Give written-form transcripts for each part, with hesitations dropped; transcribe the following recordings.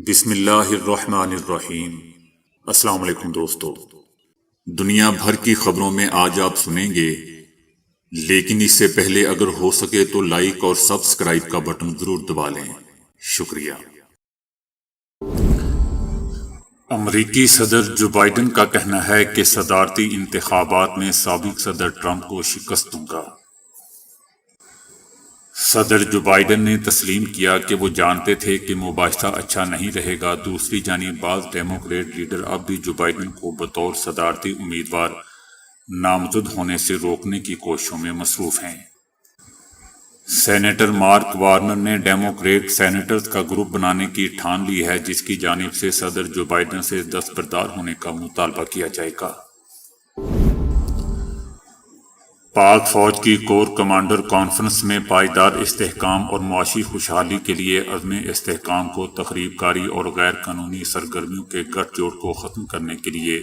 بسم اللہ الرحمن الرحیم۔ السلام علیکم دوستو، دنیا بھر کی خبروں میں آج آپ سنیں گے، لیکن اس سے پہلے اگر ہو سکے تو لائک اور سبسکرائب کا بٹن ضرور دبا لیں۔ شکریہ۔ امریکی صدر جو بائیڈن کا کہنا ہے کہ صدارتی انتخابات میں سابق صدر ٹرمپ کو شکست دوں گا۔ صدر جو بائیڈن نے تسلیم کیا کہ وہ جانتے تھے کہ مباحثہ اچھا نہیں رہے گا۔ دوسری جانب بعض ڈیموکریٹ لیڈر اب بھی جو بائیڈن کو بطور صدارتی امیدوار نامزد ہونے سے روکنے کی کوششوں میں مصروف ہیں۔ سینیٹر مارک وارنر نے ڈیموکریٹ سینیٹرز کا گروپ بنانے کی ٹھان لی ہے، جس کی جانب سے صدر جو بائیڈن سے دستبردار ہونے کا مطالبہ کیا جائے گا۔ پاک فوج کی کور کمانڈر کانفرنس میں پائیدار استحکام اور معاشی خوشحالی کے لیے عزم استحکام کو تخریب کاری اور غیر قانونی سرگرمیوں کے گٹھ جوڑ کو ختم کرنے کے لیے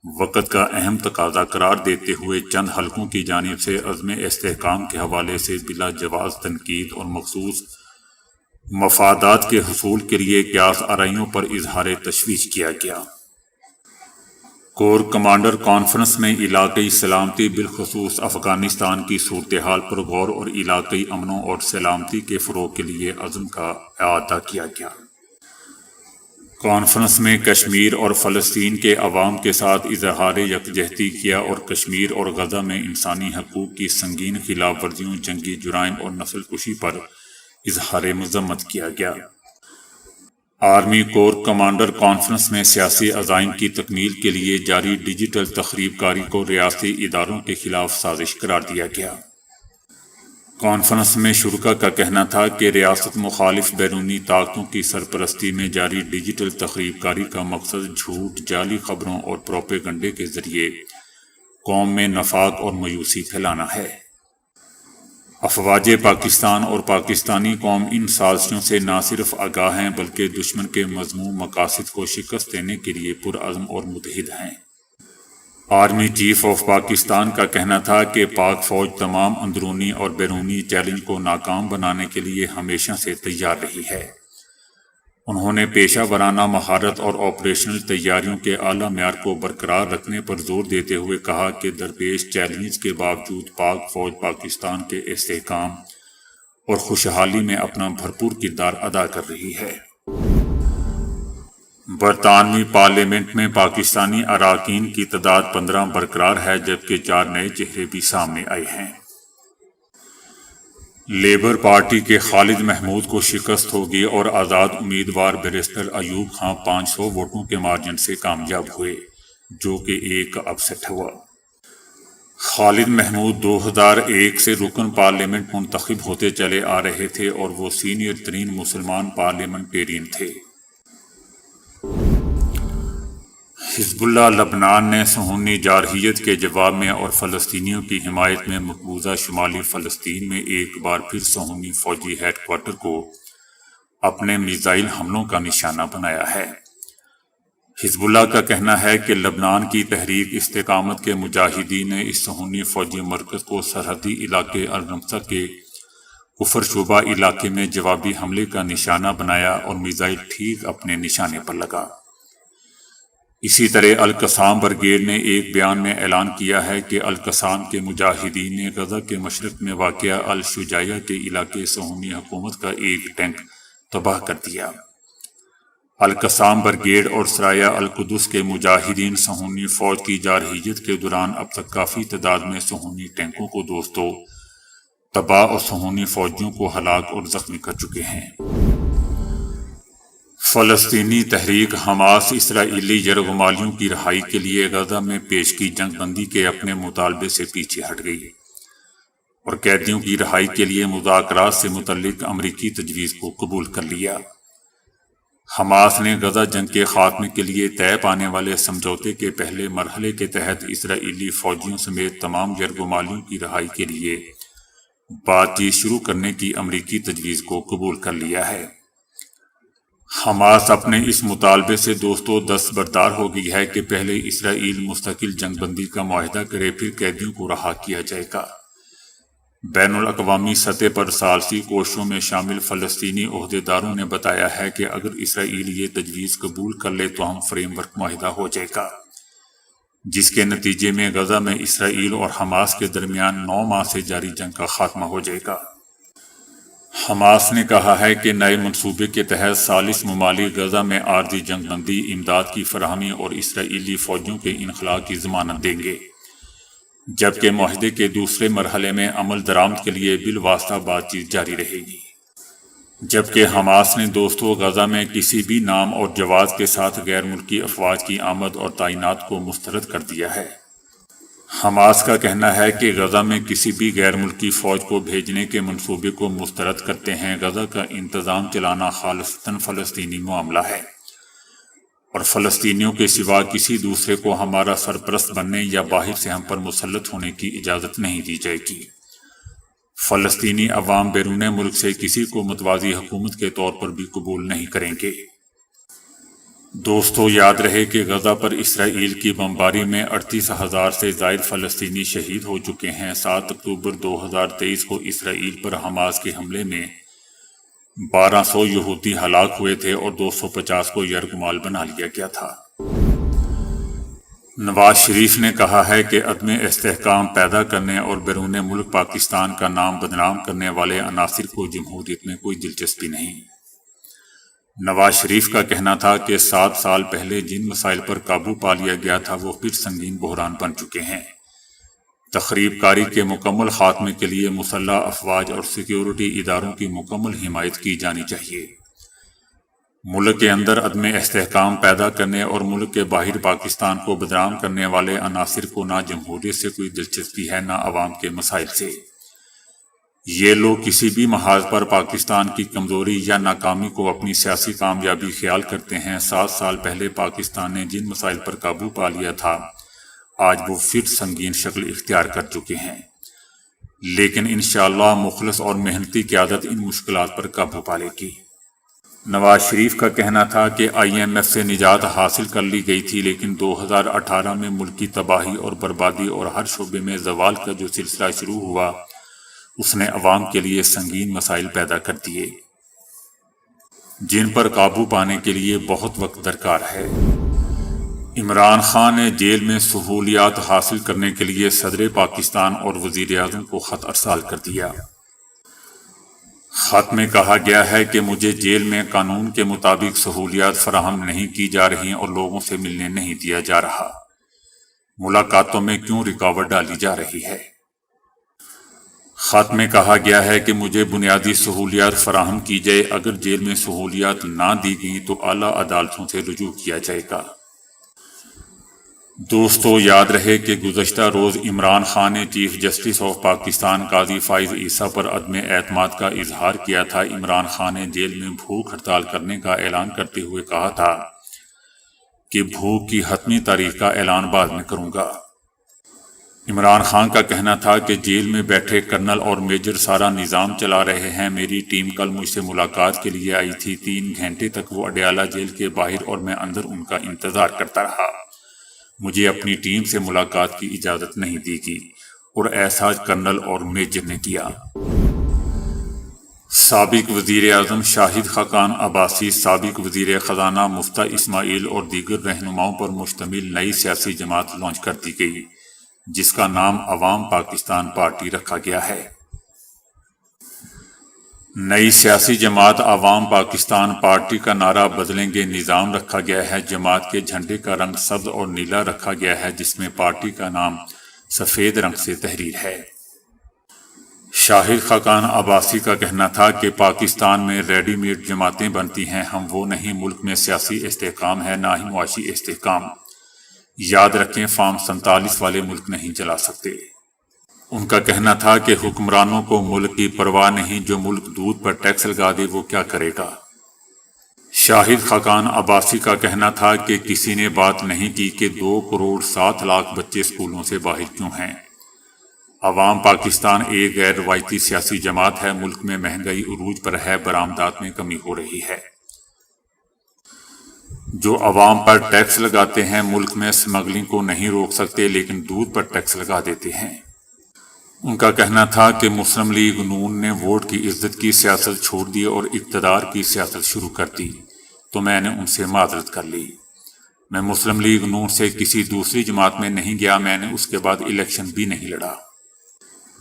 وقت کا اہم تقاضا قرار دیتے ہوئے چند حلقوں کی جانب سے عزم استحکام کے حوالے سے بلا جواز تنقید اور مخصوص مفادات کے حصول کے لیے قیاس آرائیوں پر اظہار تشویش کیا گیا۔ کور کمانڈر کانفرنس میں علاقائی سلامتی، بالخصوص افغانستان کی صورتحال پر غور اور علاقائی امن اور سلامتی کے فروغ کے لیے عزم کا اعادہ کیا گیا۔ کانفرنس میں کشمیر اور فلسطین کے عوام کے ساتھ اظہار یکجہتی کیا اور کشمیر اور غزہ میں انسانی حقوق کی سنگین خلاف ورزیوں، جنگی جرائم اور نسل کشی پر اظہار مذمت کیا گیا۔ آرمی کور کمانڈر کانفرنس میں سیاسی عزائم کی تکمیل کے لیے جاری ڈیجیٹل تخریب کاری کو ریاستی اداروں کے خلاف سازش قرار دیا گیا۔ کانفرنس میں شرکاء کا کہنا تھا کہ ریاست مخالف بیرونی طاقتوں کی سرپرستی میں جاری ڈیجیٹل تخریب کاری کا مقصد جھوٹ، جعلی خبروں اور پروپیگنڈے کے ذریعے قوم میں نفاق اور مایوسی پھیلانا ہے۔ افواج پاکستان اور پاکستانی قوم ان سازشوں سے نہ صرف آگاہ ہیں بلکہ دشمن کے مذموم مقاصد کو شکست دینے کے لیے پرعزم اور متحد ہیں۔ آرمی چیف آف پاکستان کا کہنا تھا کہ پاک فوج تمام اندرونی اور بیرونی چیلنج کو ناکام بنانے کے لیے ہمیشہ سے تیار رہی ہے۔ انہوں نے پیشہ ورانہ مہارت اور آپریشنل تیاریوں کے اعلیٰ معیار کو برقرار رکھنے پر زور دیتے ہوئے کہا کہ درپیش چیلنجز کے باوجود پاک فوج پاکستان کے استحکام اور خوشحالی میں اپنا بھرپور کردار ادا کر رہی ہے۔ برطانوی پارلیمنٹ میں پاکستانی اراکین کی تعداد 15 برقرار ہے، جبکہ 4 نئے چہرے بھی سامنے آئے ہیں۔ لیبر پارٹی کے خالد محمود کو شکست ہوگی اور آزاد امیدوار بیرسٹر ایوب خان 500 ووٹوں کے مارجن سے کامیاب ہوئے، جو کہ ایک اپسیٹ ہوا۔ خالد محمود 2001 سے رکن پارلیمنٹ منتخب ہوتے چلے آ رہے تھے اور وہ سینئر ترین مسلمان پارلیمنٹیرین تھے۔ حزب اللہ لبنان نے صہیونی جارحیت کے جواب میں اور فلسطینیوں کی حمایت میں مقبوضہ شمالی فلسطین میں ایک بار پھر صہیونی فوجی ہیڈ کوارٹر کو اپنے میزائل حملوں کا نشانہ بنایا ہے۔ حزب اللہ کا کہنا ہے کہ لبنان کی تحریک استقامت کے مجاہدین نے اس صہیونی فوجی مرکز کو سرحدی علاقے الرمسا کے کفر شعبہ علاقے میں جوابی حملے کا نشانہ بنایا اور میزائل ٹھیک اپنے نشانے پر لگا۔ اسی طرح القصام بریگیڈ نے ایک بیان میں اعلان کیا ہے کہ القصام کے مجاہدین نے غزہ کے مشرق میں واقع الشجاعیہ کے علاقے صہیونی حکومت کا ایک ٹینک تباہ کر دیا۔ القصام بریگیڈ اور سرایہ القدس کے مجاہدین صہیونی فوج کی جارحیت کے دوران اب تک کافی تعداد میں صہیونی ٹینکوں کو دوستوں تباہ اور صہیونی فوجیوں کو ہلاک اور زخمی کر چکے ہیں۔ فلسطینی تحریک حماس اسرائیلی یرغمالیوں کی رہائی کے لیے غزہ میں پیش کی جنگ بندی کے اپنے مطالبے سے پیچھے ہٹ گئی اور قیدیوں کی رہائی کے لیے مذاکرات سے متعلق امریکی تجویز کو قبول کر لیا۔ حماس نے غزہ جنگ کے خاتمے کے لیے طے پانے والے سمجھوتے کے پہلے مرحلے کے تحت اسرائیلی فوجیوں سمیت تمام یرغمالیوں کی رہائی کے لیے بات چیت شروع کرنے کی امریکی تجویز کو قبول کر لیا ہے۔ حماس اپنے اس مطالبے سے دوستوں دستبردار ہو گئی ہے کہ پہلے اسرائیل مستقل جنگ بندی کا معاہدہ کرے، پھر قیدیوں کو رہا کیا جائے گا۔ بین الاقوامی سطح پر ثالثی کوششوں میں شامل فلسطینی عہدیداروں نے بتایا ہے کہ اگر اسرائیل یہ تجویز قبول کر لے تو ہم فریم ورک معاہدہ ہو جائے گا، جس کے نتیجے میں غزہ میں اسرائیل اور حماس کے درمیان 9 ماہ سے جاری جنگ کا خاتمہ ہو جائے گا۔ حماس نے کہا ہے کہ نئے منصوبے کے تحت ثالث ممالک غزہ میں عارضی جنگ بندی، امداد کی فراہمی اور اسرائیلی فوجیوں کے انخلاء کی ضمانت دیں گے، جبکہ معاہدے کے دوسرے مرحلے میں عمل درآمد کے لیے بالواسطہ بات چیت جاری رہے گی۔ جبکہ حماس نے دوستو غزہ میں کسی بھی نام اور جواز کے ساتھ غیر ملکی افواج کی آمد اور تعینات کو مسترد کر دیا ہے۔ حماس کا کہنا ہے کہ غزہ میں کسی بھی غیر ملکی فوج کو بھیجنے کے منصوبے کو مسترد کرتے ہیں۔ غزہ کا انتظام چلانا خالصتاً فلسطینی معاملہ ہے اور فلسطینیوں کے سوا کسی دوسرے کو ہمارا سرپرست بننے یا باہر سے ہم پر مسلط ہونے کی اجازت نہیں دی جائے گی۔ فلسطینی عوام بیرون ملک سے کسی کو متوازی حکومت کے طور پر بھی قبول نہیں کریں گے۔ دوستو یاد رہے کہ غزہ پر اسرائیل کی بمباری میں 38,000 سے زائد فلسطینی شہید ہو چکے ہیں۔ 7 اکتوبر 2023 کو اسرائیل پر حماس کے حملے میں 1200 یہودی ہلاک ہوئے تھے اور 250 کو یرغمال بنا لیا گیا تھا۔ نواز شریف نے کہا ہے کہ عدم استحکام پیدا کرنے اور بیرون ملک پاکستان کا نام بدنام کرنے والے عناصر کو جمہوریت میں کوئی دلچسپی نہیں۔ نواز شریف کا کہنا تھا کہ 7 سال پہلے جن مسائل پر قابو پا لیا گیا تھا وہ پھر سنگین بحران بن چکے ہیں۔ تخریب کاری کے مکمل خاتمے کے لیے مسلح افواج اور سیکیورٹی اداروں کی مکمل حمایت کی جانی چاہیے۔ ملک کے اندر عدم استحکام پیدا کرنے اور ملک کے باہر پاکستان کو بدنام کرنے والے عناصر کو نہ جمہوریت سے کوئی دلچسپی ہے نہ عوام کے مسائل سے۔ یہ لوگ کسی بھی محاذ پر پاکستان کی کمزوری یا ناکامی کو اپنی سیاسی کامیابی خیال کرتے ہیں۔ 7 سال پہلے پاکستان نے جن مسائل پر قابو پا لیا تھا آج وہ پھر سنگین شکل اختیار کر چکے ہیں، لیکن انشاءاللہ مخلص اور محنتی قیادت ان مشکلات پر قابو پا لے گی۔ نواز شریف کا کہنا تھا کہ IMF سے نجات حاصل کر لی گئی تھی، لیکن 2018 میں ملکی تباہی اور بربادی اور ہر شعبے میں زوال کا جو سلسلہ شروع ہوا اس نے عوام کے لیے سنگین مسائل پیدا کر دیے جن پر قابو پانے کے لیے بہت وقت درکار ہے۔ عمران خان نے جیل میں سہولیات حاصل کرنے کے لیے صدر پاکستان اور وزیر اعظم کو خط ارسال کر دیا۔ خط میں کہا گیا ہے کہ مجھے جیل میں قانون کے مطابق سہولیات فراہم نہیں کی جا رہی اور لوگوں سے ملنے نہیں دیا جا رہا۔ ملاقاتوں میں کیوں رکاوٹ ڈالی جا رہی ہے؟ خط میں کہا گیا ہے کہ مجھے بنیادی سہولیات فراہم کی جائے، اگر جیل میں سہولیات نہ دی گئیں تو اعلیٰ عدالتوں سے رجوع کیا جائے گا۔ دوستو یاد رہے کہ گزشتہ روز عمران خان نے چیف جسٹس آف پاکستان قاضی فائز عیسیٰ پر عدم اعتماد کا اظہار کیا تھا۔ عمران خان نے جیل میں بھوک ہڑتال کرنے کا اعلان کرتے ہوئے کہا تھا کہ بھوک کی حتمی تاریخ کا اعلان بعد میں کروں گا۔ عمران خان کا کہنا تھا کہ جیل میں بیٹھے کرنل اور میجر سارا نظام چلا رہے ہیں۔ میری ٹیم کل مجھ سے ملاقات کے لیے آئی تھی، 3 گھنٹے تک وہ اڈیالہ جیل کے باہر اور میں اندر ان کا انتظار کرتا رہا۔ مجھے اپنی ٹیم سے ملاقات کی اجازت نہیں دی گئی اور ایسا کرنل اور میجر نے کیا۔ سابق وزیر اعظم شاہد خاقان عباسی، سابق وزیر خزانہ مفتح اسماعیل اور دیگر رہنماؤں پر مشتمل نئی سیاسی جماعت لانچ کر دی گئی جس کا نام عوام پاکستان پارٹی رکھا گیا ہے۔ نئی سیاسی جماعت عوام پاکستان پارٹی کا نعرہ بدلیں گے نظام رکھا گیا ہے۔ جماعت کے جھنڈے کا رنگ سبز اور نیلا رکھا گیا ہے جس میں پارٹی کا نام سفید رنگ سے تحریر ہے۔ شاہد خاقان عباسی کا کہنا تھا کہ پاکستان میں ریڈی میڈ جماعتیں بنتی ہیں، ہم وہ نہیں، ملک میں سیاسی استحکام ہے نہ ہی معاشی استحکام۔ یاد رکھیں فارم 47 والے ملک نہیں چلا سکتے۔ ان کا کہنا تھا کہ حکمرانوں کو ملک کی پرواہ نہیں، جو ملک دودھ پر ٹیکس لگا دے وہ کیا کرے گا۔ شاہد خاقان عباسی کا کہنا تھا کہ کسی نے بات نہیں کی کہ 2 کروڑ 7 لاکھ بچے اسکولوں سے باہر کیوں ہیں۔ عوام پاکستان ایک غیر روایتی سیاسی جماعت ہے، ملک میں مہنگائی عروج پر ہے، برآمدات میں کمی ہو رہی ہے۔ جو عوام پر ٹیکس لگاتے ہیں ملک میں اسمگلنگ کو نہیں روک سکتے لیکن دودھ پر ٹیکس لگا دیتے ہیں۔ ان کا کہنا تھا کہ مسلم لیگ نون نے ووٹ کی عزت کی سیاست چھوڑ دی اور اقتدار کی سیاست شروع کر دی، تو میں نے ان سے معذرت کر لی۔ میں مسلم لیگ نون سے کسی دوسری جماعت میں نہیں گیا، میں نے اس کے بعد الیکشن بھی نہیں لڑا۔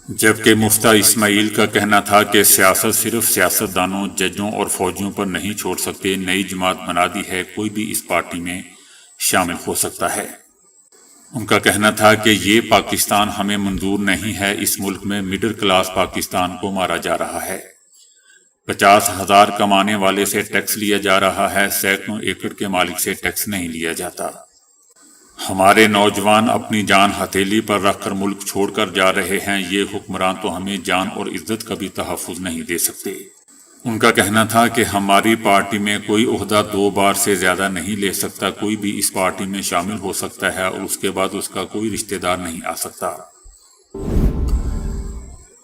جبکہ مفتیٰ اسماعیل کا کہنا تھا کہ سیاست صرف سیاستدانوں، ججوں اور فوجیوں پر نہیں چھوڑ سکتے، نئی جماعت بنا دی ہے، کوئی بھی اس پارٹی میں شامل ہو سکتا ہے۔ ان کا کہنا تھا کہ یہ پاکستان ہمیں منظور نہیں ہے، اس ملک میں مڈل کلاس پاکستان کو مارا جا رہا ہے، 50,000 کمانے والے سے ٹیکس لیا جا رہا ہے، سینکڑوں ایکڑ کے مالک سے ٹیکس نہیں لیا جاتا۔ ہمارے نوجوان اپنی جان ہتھیلی پر رکھ کر ملک چھوڑ کر جا رہے ہیں، یہ حکمران تو ہمیں جان اور عزت کا بھی تحفظ نہیں دے سکتے۔ ان کا کہنا تھا کہ ہماری پارٹی میں کوئی عہدہ 2 بار سے زیادہ نہیں لے سکتا، کوئی بھی اس پارٹی میں شامل ہو سکتا ہے اور اس کے بعد اس کا کوئی رشتہ دار نہیں آ سکتا۔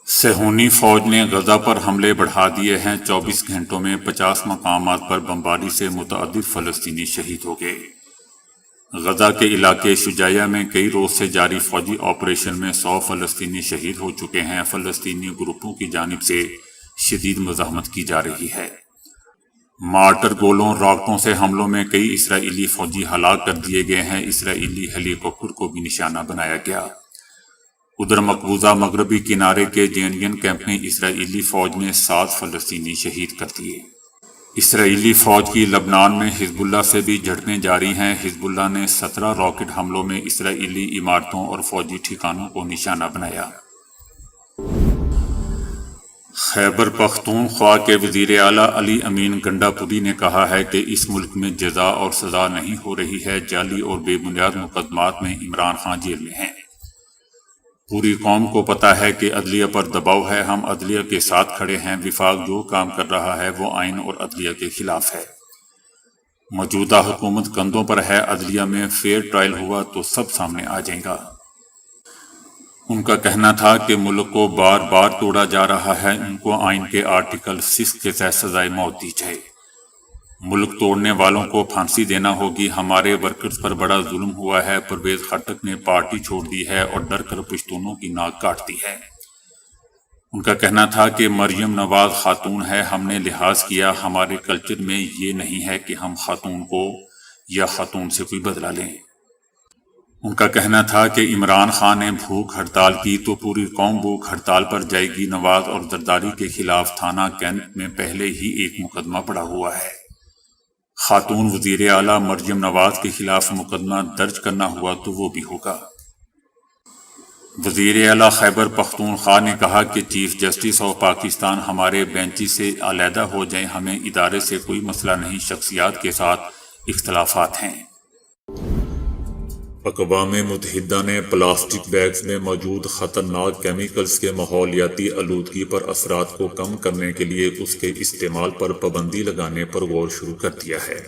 صہیونی فوج نے غزہ پر حملے بڑھا دیے ہیں، 24 گھنٹوں میں 50 مقامات پر بمباری سے متعدد فلسطینی شہید ہو گئے۔ غزہ کے علاقے شجاعیہ میں کئی روز سے جاری فوجی آپریشن میں 100 فلسطینی شہید ہو چکے ہیں۔ فلسطینی گروپوں کی جانب سے شدید مزاحمت کی جا رہی ہے۔ مارٹر گولوں، راکٹوں سے حملوں میں کئی اسرائیلی فوجی ہلاک کر دیے گئے ہیں، اسرائیلی ہیلی کاپٹر کو بھی نشانہ بنایا گیا۔ ادھر مقبوضہ مغربی کنارے کے جینین کیمپ میں اسرائیلی فوج نے 7 فلسطینی شہید کر دیے۔ اسرائیلی فوج کی لبنان میں حزب اللہ سے بھی جھڑپیں جاری ہیں، حزب اللہ نے 17 راکٹ حملوں میں اسرائیلی عمارتوں اور فوجی ٹھکانوں کو نشانہ بنایا۔ خیبر پختونخوا کے وزیر اعلیٰ علی امین گنڈا پوری نے کہا ہے کہ اس ملک میں جزا اور سزا نہیں ہو رہی ہے، جعلی اور بے بنیاد مقدمات میں عمران خان جیل میں ہیں۔ پوری قوم کو پتہ ہے کہ عدلیہ پر دباؤ ہے، ہم عدلیہ کے ساتھ کھڑے ہیں، وفاق جو کام کر رہا ہے وہ آئین اور عدلیہ کے خلاف ہے۔ موجودہ حکومت کندھوں پر ہے، عدلیہ میں فیئر ٹرائل ہوا تو سب سامنے آ جائے گا۔ ان کا کہنا تھا کہ ملک کو بار بار توڑا جا رہا ہے، ان کو آئین کے آرٹیکل 6 کے تحت سزائے موت دی جائے۔ ملک توڑنے والوں کو پھانسی دینا ہوگی، ہمارے ورکرز پر بڑا ظلم ہوا ہے، پرویز خٹک نے پارٹی چھوڑ دی ہے اور ڈر کر پشتونوں کی ناک کاٹ دی ہے۔ ان کا کہنا تھا کہ مریم نواز خاتون ہے، ہم نے لحاظ کیا، ہمارے کلچر میں یہ نہیں ہے کہ ہم خاتون کو یا خاتون سے کوئی بدلہ لیں۔ ان کا کہنا تھا کہ عمران خان نے بھوک ہڑتال کی تو پوری قوم بھوک ہڑتال پر جائے گی۔ نواز اور زرداری کے خلاف تھانہ کینٹ میں پہلے ہی ایک مقدمہ پڑا ہوا ہے۔ خاتون وزیر اعلیٰ مریم نواز کے خلاف مقدمہ درج کرنا ہوا تو وہ بھی ہوگا۔ وزیر اعلیٰ خیبر پختونخوا نے کہا کہ چیف جسٹس آف پاکستان ہمارے بینچ سے علیحدہ ہو جائیں، ہمیں ادارے سے کوئی مسئلہ نہیں، شخصیات کے ساتھ اختلافات ہیں۔ اقوام متحدہ نے پلاسٹک بیگز میں موجود خطرناک کیمیکلز کے ماحولیاتی آلودگی پر اثرات کو کم کرنے کے لیے اس کے استعمال پر پابندی لگانے پر غور شروع کر دیا ہے۔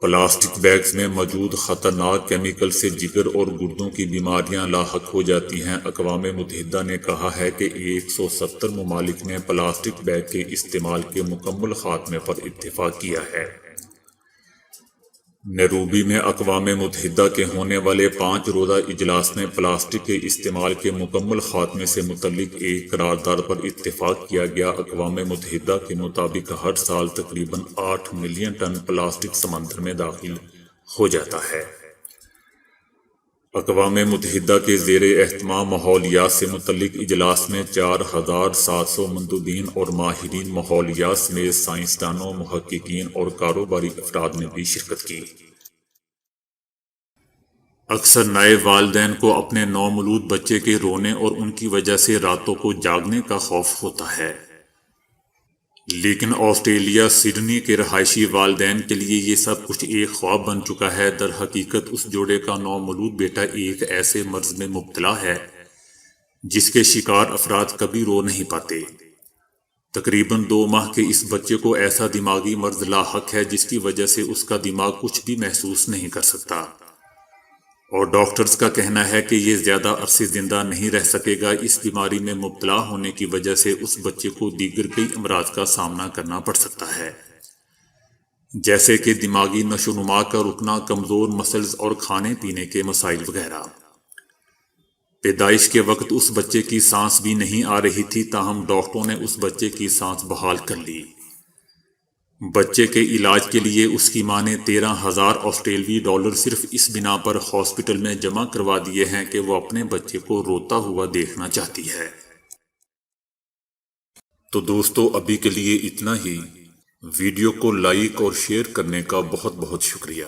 پلاسٹک بیگز میں موجود خطرناک کیمیکل سے جگر اور گردوں کی بیماریاں لاحق ہو جاتی ہیں۔ اقوام متحدہ نے کہا ہے کہ 170 ممالک نے پلاسٹک بیگ کے استعمال کے مکمل خاتمے پر اتفاق کیا ہے۔ نیروبی میں اقوام متحدہ کے ہونے والے 5 روزہ اجلاس میں پلاسٹک کے استعمال کے مکمل خاتمے سے متعلق ایک قرارداد پر اتفاق کیا گیا۔ اقوام متحدہ کے مطابق ہر سال تقریباً 8 ملین ٹن پلاسٹک سمندر میں داخل ہو جاتا ہے۔ اقوام متحدہ کے زیر اہتمام ماحولیات سے متعلق اجلاس میں 4700 مندوبین اور ماہرین ماحولیات سمیت سائنسدانوں، محققین اور کاروباری افراد نے بھی شرکت کی۔ اکثر نئے والدین کو اپنے نومولود بچے کے رونے اور ان کی وجہ سے راتوں کو جاگنے کا خوف ہوتا ہے، لیکن آسٹریلیا سڈنی کے رہائشی والدین کے لیے یہ سب کچھ ایک خواب بن چکا ہے۔ در حقیقت اس جوڑے کا نومولود بیٹا ایک ایسے مرض میں مبتلا ہے جس کے شکار افراد کبھی رو نہیں پاتے۔ تقریباً 2 ماہ کے اس بچے کو ایسا دماغی مرض لاحق ہے جس کی وجہ سے اس کا دماغ کچھ بھی محسوس نہیں کر سکتا، اور ڈاکٹرز کا کہنا ہے کہ یہ زیادہ عرصے زندہ نہیں رہ سکے گا۔ اس بیماری میں مبتلا ہونے کی وجہ سے اس بچے کو دیگر کئی امراض کا سامنا کرنا پڑ سکتا ہے، جیسے کہ دماغی نشو و نما کا رکنا، کمزور مسلز اور کھانے پینے کے مسائل وغیرہ۔ پیدائش کے وقت اس بچے کی سانس بھی نہیں آ رہی تھی، تاہم ڈاکٹروں نے اس بچے کی سانس بحال کر لی۔ بچے کے علاج کے لیے اس کی ماں نے 13,000 آسٹریلوی ڈالر صرف اس بنا پر ہاسپٹل میں جمع کروا دیے ہیں کہ وہ اپنے بچے کو روتا ہوا دیکھنا چاہتی ہے۔ تو دوستو، ابھی کے لیے اتنا ہی۔ ویڈیو کو لائک اور شیئر کرنے کا بہت بہت شکریہ۔